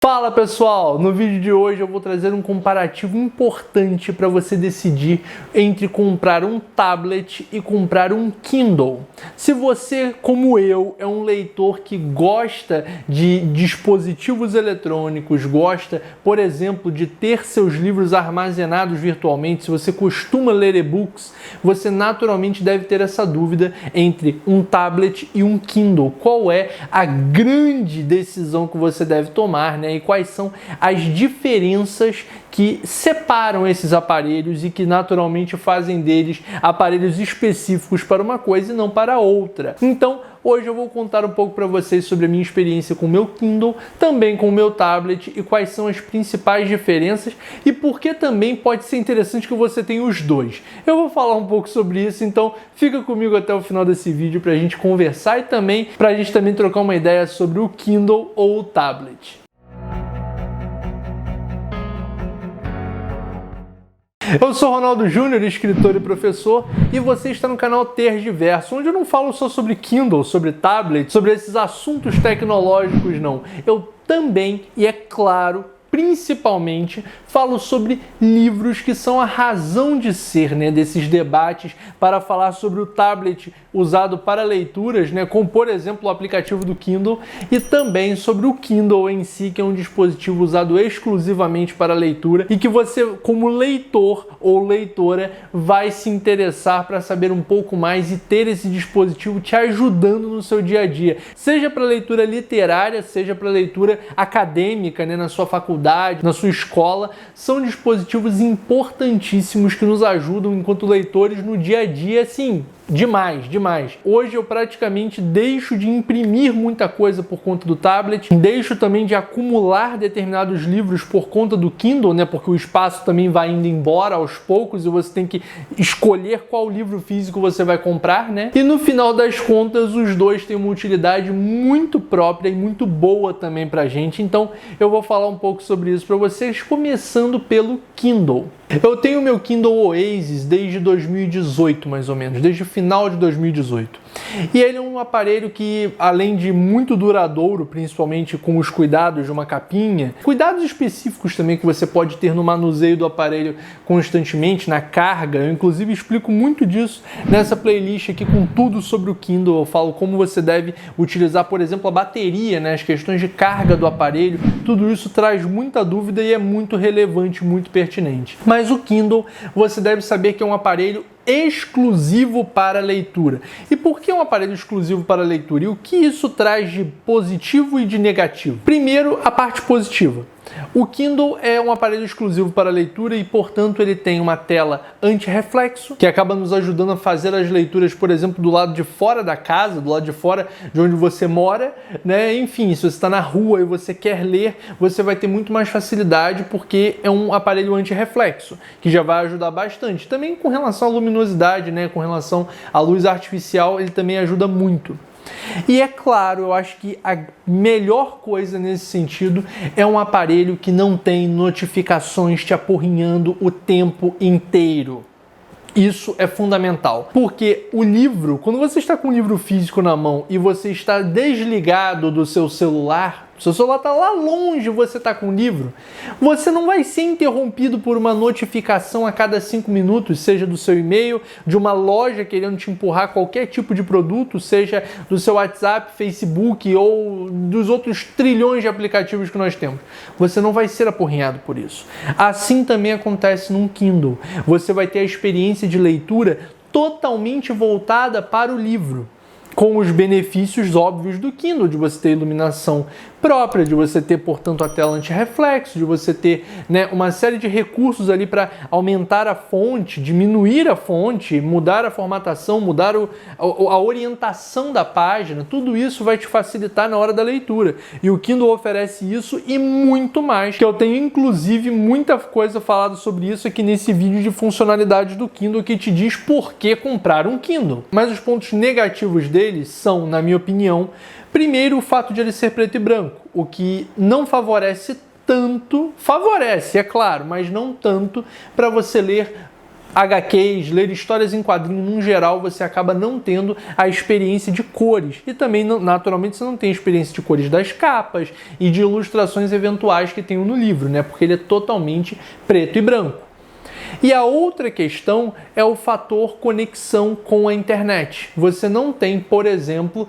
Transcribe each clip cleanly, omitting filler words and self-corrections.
Fala pessoal, no vídeo de hoje eu vou trazer um comparativo importante para você decidir entre comprar um tablet e comprar um Kindle. Se você, como eu, é um leitor que gosta de dispositivos eletrônicos, gosta, por exemplo, de ter seus livros armazenados virtualmente, se você costuma ler e-books, você naturalmente deve ter essa dúvida entre um tablet e um Kindle. Qual é a grande decisão que você deve tomar, né? E quais são as diferenças que separam esses aparelhos e que naturalmente fazem deles aparelhos específicos para uma coisa e não para outra. Então, hoje eu vou contar um pouco para vocês sobre a minha experiência com o meu Kindle, também com o meu tablet e quais são as principais diferenças e por que também pode ser interessante que você tenha os dois. Eu vou falar um pouco sobre isso, então fica comigo até o final desse vídeo para a gente conversar e também para a gente também trocar uma ideia sobre o Kindle ou o tablet. Eu sou Ronaldo Júnior, escritor e professor, e você está no canal Tergiverso, onde eu não falo só sobre Kindle, sobre tablet, sobre esses assuntos tecnológicos, não. Eu também, e é claro, principalmente, falo sobre livros que são a razão de ser, né, desses debates, para falar sobre o tablet usado para leituras, né, como por exemplo o aplicativo do Kindle, e também sobre o Kindle em si, que é um dispositivo usado exclusivamente para leitura e que você, como leitor ou leitora, vai se interessar para saber um pouco mais e ter esse dispositivo te ajudando no seu dia a dia, seja para leitura literária, seja para leitura acadêmica, né, na sua faculdade, na sua escola. São dispositivos importantíssimos que nos ajudam enquanto leitores no dia a dia, assim, demais. Hoje eu praticamente deixo de imprimir muita coisa por conta do tablet, deixo também de acumular determinados livros por conta do Kindle, né? Porque o espaço também vai indo embora aos poucos e você tem que escolher qual livro físico você vai comprar, né? E no final das contas, os dois têm uma utilidade muito própria e muito boa também pra gente. Então eu vou falar um pouco sobre isso para vocês, começando pelo Kindle. Eu tenho o meu Kindle Oasis desde 2018, mais ou menos, desde o final de 2018. E ele é um aparelho que, além de muito duradouro, principalmente com os cuidados de uma capinha, cuidados específicos também que você pode ter no manuseio do aparelho constantemente, na carga, eu inclusive explico muito disso nessa playlist aqui com tudo sobre o Kindle. Eu falo como você deve utilizar, por exemplo, a bateria, né, as questões de carga do aparelho, tudo isso traz muita dúvida e é muito relevante, muito pertinente. Mas o Kindle, você deve saber que é um aparelho exclusivo para leitura. E por que um aparelho exclusivo para leitura? E o que isso traz de positivo e de negativo? Primeiro, a parte positiva. O Kindle é um aparelho exclusivo para leitura e, portanto, ele tem uma tela anti-reflexo, que acaba nos ajudando a fazer as leituras, por exemplo, do lado de fora da casa, do lado de fora de onde você mora, né? Enfim, se você está na rua e você quer ler, você vai ter muito mais facilidade porque é um aparelho anti-reflexo, que já vai ajudar bastante. Também com relação à luminosidade, né? Com relação à luz artificial, ele também ajuda muito. E é claro, eu acho que a melhor coisa nesse sentido é um aparelho que não tem notificações te apurrinhando o tempo inteiro. Isso é fundamental, porque o livro, quando você está com um livro físico na mão e você está desligado do seu celular está lá longe, você está com o livro, você não vai ser interrompido por uma notificação a cada 5 minutos, seja do seu e-mail, de uma loja querendo te empurrar qualquer tipo de produto, seja do seu WhatsApp, Facebook ou dos outros trilhões de aplicativos que nós temos. Você não vai ser apurrinhado por isso. Assim também acontece num Kindle. Você vai ter a experiência de leitura totalmente voltada para o livro, com os benefícios óbvios do Kindle, de você ter iluminação própria, de você ter, portanto, a tela anti-reflexo, de você ter, né, uma série de recursos ali para aumentar a fonte, diminuir a fonte, mudar a formatação, mudar a orientação da página. Tudo isso vai te facilitar na hora da leitura. E o Kindle oferece isso e muito mais, que eu tenho, inclusive, muita coisa falada sobre isso aqui nesse vídeo de funcionalidades do Kindle que te diz por que comprar um Kindle. Mas os pontos negativos deles são, na minha opinião, primeiro, o fato de ele ser preto e branco, o que não favorece tanto, favorece, é claro, mas não tanto para você ler HQs, ler histórias em quadrinho, no geral, você acaba não tendo a experiência de cores. E também, naturalmente, você não tem a experiência de cores das capas e de ilustrações eventuais que tem no livro, né? Porque ele é totalmente preto e branco. E a outra questão é o fator conexão com a internet. Você não tem, por exemplo,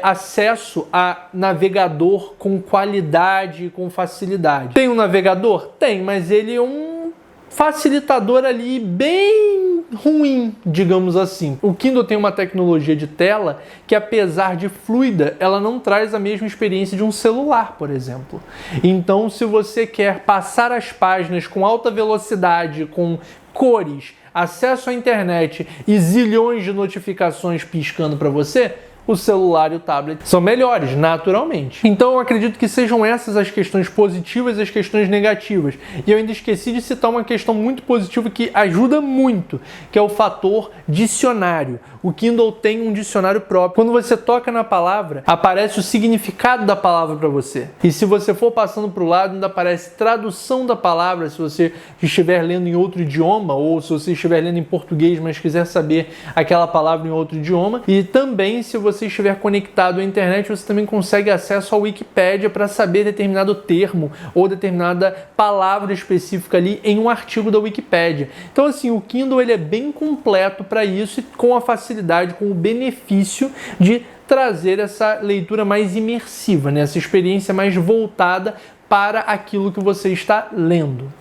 acesso a navegador com qualidade e com facilidade. Tem um navegador? Tem, mas ele é um facilitador ali bem ruim, digamos assim. O Kindle tem uma tecnologia de tela que, apesar de fluida, ela não traz a mesma experiência de um celular, por exemplo. Então, se você quer passar as páginas com alta velocidade, com cores, acesso à internet e zilhões de notificações piscando para você, o celular e o tablet são melhores, naturalmente. Então eu acredito que sejam essas as questões positivas e as questões negativas. E eu ainda esqueci de citar uma questão muito positiva que ajuda muito, que é o fator dicionário. O Kindle tem um dicionário próprio. Quando você toca na palavra, aparece o significado da palavra para você. E se você for passando para o lado, ainda aparece tradução da palavra, se você estiver lendo em outro idioma, ou se você estiver lendo em português, mas quiser saber aquela palavra em outro idioma. E também, se você estiver conectado à internet, você também consegue acesso à Wikipédia para saber determinado termo ou determinada palavra específica ali em um artigo da Wikipédia. Então, assim, o Kindle ele é bem completo para isso e com a facilidade, com o benefício de trazer essa leitura mais imersiva, né? Essa experiência mais voltada para aquilo que você está lendo.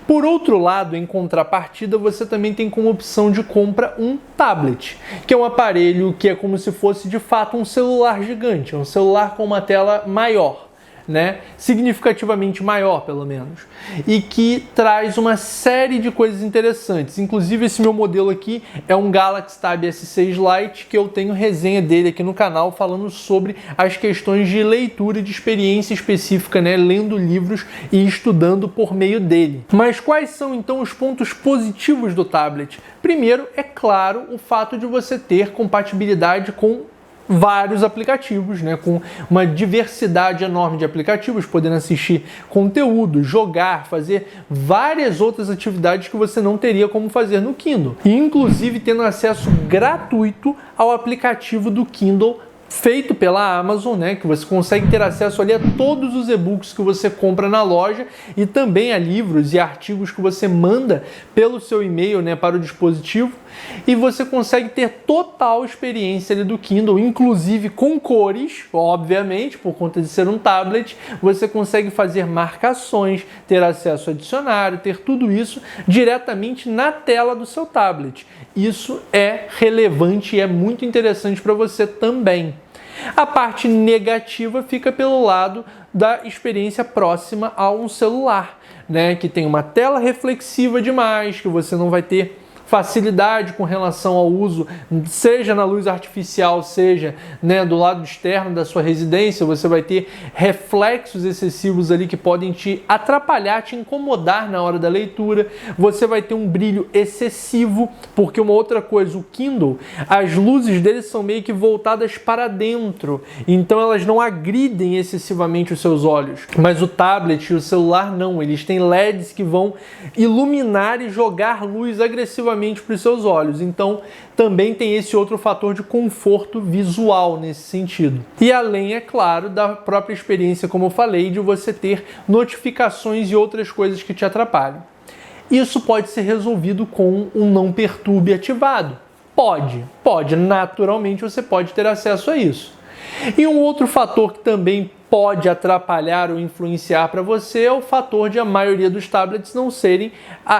Por outro lado, em contrapartida, você também tem como opção de compra um tablet, que é um aparelho que é como se fosse de fato um celular gigante, um celular com uma tela maior, né? Significativamente maior, pelo menos, e que traz uma série de coisas interessantes. Inclusive, esse meu modelo aqui é um Galaxy Tab S6 Lite, que eu tenho resenha dele aqui no canal, falando sobre as questões de leitura e de experiência específica, né? Lendo livros e estudando por meio dele. Mas quais são, então, os pontos positivos do tablet? Primeiro, é claro, o fato de você ter compatibilidade com vários aplicativos, né, com uma diversidade enorme de aplicativos, podendo assistir conteúdo, jogar, fazer várias outras atividades que você não teria como fazer no Kindle. E, inclusive, tendo acesso gratuito ao aplicativo do Kindle feito pela Amazon, né, que você consegue ter acesso ali a todos os e-books que você compra na loja e também a livros e artigos que você manda pelo seu e-mail, né, para o dispositivo, e você consegue ter total experiência ali do Kindle, inclusive com cores, obviamente, por conta de ser um tablet, você consegue fazer marcações, ter acesso a dicionário, ter tudo isso diretamente na tela do seu tablet. Isso é relevante e é muito interessante para você também. A parte negativa fica pelo lado da experiência próxima a um celular, né? Que tem uma tela reflexiva demais, que você não vai ter facilidade com relação ao uso, seja na luz artificial, seja, né, do lado externo da sua residência. Você vai ter reflexos excessivos ali que podem te atrapalhar, te incomodar na hora da leitura. Você vai ter um brilho excessivo, porque uma outra coisa, o Kindle, as luzes dele são meio que voltadas para dentro, então elas não agridem excessivamente os seus olhos. Mas o tablet e o celular não, eles têm LEDs que vão iluminar e jogar luz agressivamente para os seus olhos. Então também tem esse outro fator de conforto visual nesse sentido. E além, é claro, da própria experiência, como eu falei, de você ter notificações e outras coisas que te atrapalham. Isso pode ser resolvido com um não perturbe ativado. Pode, naturalmente você pode ter acesso a isso. E um outro fator que também pode atrapalhar ou influenciar para você é o fator de a maioria dos tablets não serem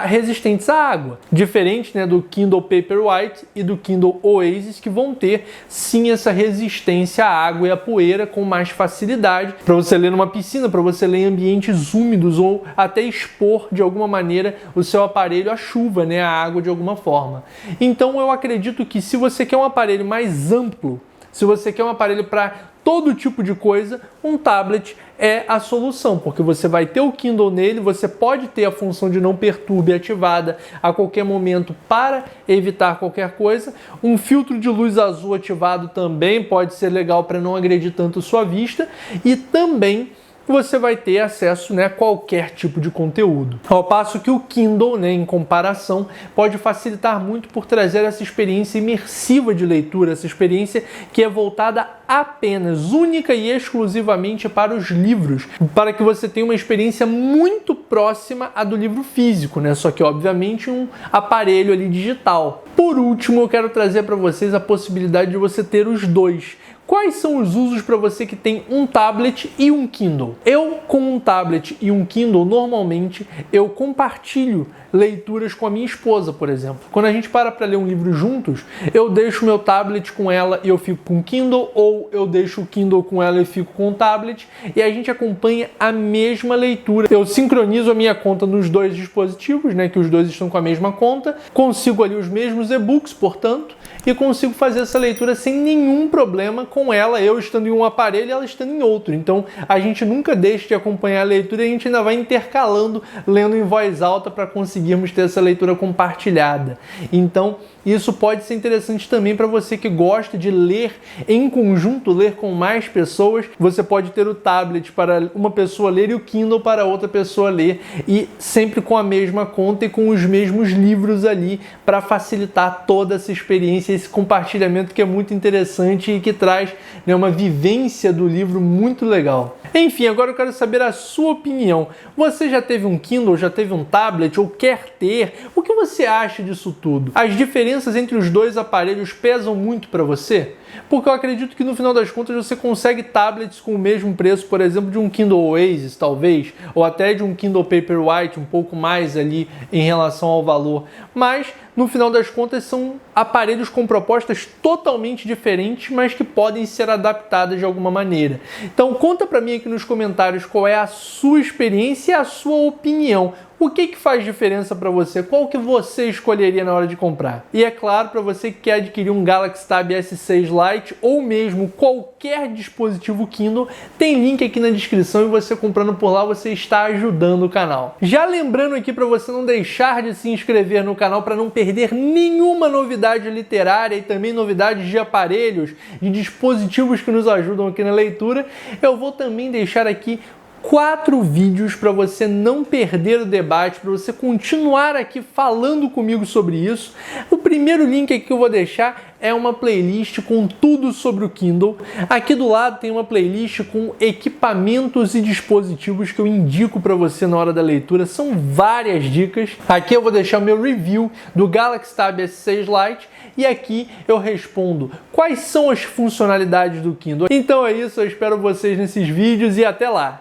resistentes à água. Diferente, né, do Kindle Paperwhite e do Kindle Oasis, que vão ter sim essa resistência à água e à poeira com mais facilidade para você ler numa piscina, para você ler em ambientes úmidos ou até expor de alguma maneira o seu aparelho à chuva, né, à água de alguma forma. Então eu acredito que se você quer um aparelho mais amplo, se você quer um aparelho para todo tipo de coisa, um tablet é a solução, porque você vai ter o Kindle nele, você pode ter a função de não perturbe ativada a qualquer momento para evitar qualquer coisa. Um filtro de luz azul ativado também pode ser legal para não agredir tanto sua vista, e também você vai ter acesso, né, a qualquer tipo de conteúdo. Ao passo que o Kindle, né, em comparação, pode facilitar muito por trazer essa experiência imersiva de leitura, essa experiência que é voltada apenas, única e exclusivamente para os livros, para que você tenha uma experiência muito próxima à do livro físico, né? Só que, obviamente, um aparelho ali digital. Por último, eu quero trazer para vocês a possibilidade de você ter os dois. Quais são os usos para você que tem um tablet e um Kindle? Eu, com um tablet e um Kindle, normalmente eu compartilho leituras com a minha esposa, por exemplo. Quando a gente para ler um livro juntos, eu deixo meu tablet com ela e eu fico com o Kindle, ou eu deixo o Kindle com ela e fico com o tablet, e a gente acompanha a mesma leitura. Eu sincronizo a minha conta nos dois dispositivos, né, que os dois estão com a mesma conta, consigo ali os mesmos e-books, portanto, e consigo fazer essa leitura sem nenhum problema com ela, eu estando em um aparelho e ela estando em outro. Então, a gente nunca deixa de acompanhar a leitura e a gente ainda vai intercalando, lendo em voz alta para conseguirmos ter essa leitura compartilhada. Então, isso pode ser interessante também para você que gosta de ler em conjunto, ler com mais pessoas. Você pode ter o tablet para uma pessoa ler e o Kindle para outra pessoa ler, e sempre com a mesma conta e com os mesmos livros ali, para facilitar toda essa experiência, esse compartilhamento que é muito interessante e que traz, né, uma vivência do livro muito legal. Enfim, agora eu quero saber a sua opinião. Você já teve um Kindle, já teve um tablet ou quer ter? O que você acha disso tudo? As diferenças entre os dois aparelhos pesam muito para você? Porque eu acredito que no final das contas você consegue tablets com o mesmo preço, por exemplo, de um Kindle Oasis, talvez, ou até de um Kindle Paperwhite, um pouco mais ali em relação ao valor. Mas, no final das contas, são aparelhos com propostas totalmente diferentes, mas que podem ser adaptadas de alguma maneira. Então, conta pra mim aqui nos comentários qual é a sua experiência e a sua opinião. O que faz diferença para você? Qual que você escolheria na hora de comprar? E é claro, para você que quer adquirir um Galaxy Tab S6 Lite ou mesmo qualquer dispositivo Kindle, tem link aqui na descrição e você comprando por lá você está ajudando o canal. Já lembrando aqui para você não deixar de se inscrever no canal para não perder nenhuma novidade literária e também novidades de aparelhos, de dispositivos que nos ajudam aqui na leitura, eu vou também deixar aqui 4 vídeos para você não perder o debate, para você continuar aqui falando comigo sobre isso. O primeiro link aqui que eu vou deixar é uma playlist com tudo sobre o Kindle. Aqui do lado tem uma playlist com equipamentos e dispositivos que eu indico para você na hora da leitura. São várias dicas. Aqui eu vou deixar o meu review do Galaxy Tab S6 Lite e aqui eu respondo quais são as funcionalidades do Kindle. Então é isso, eu espero vocês nesses vídeos e até lá!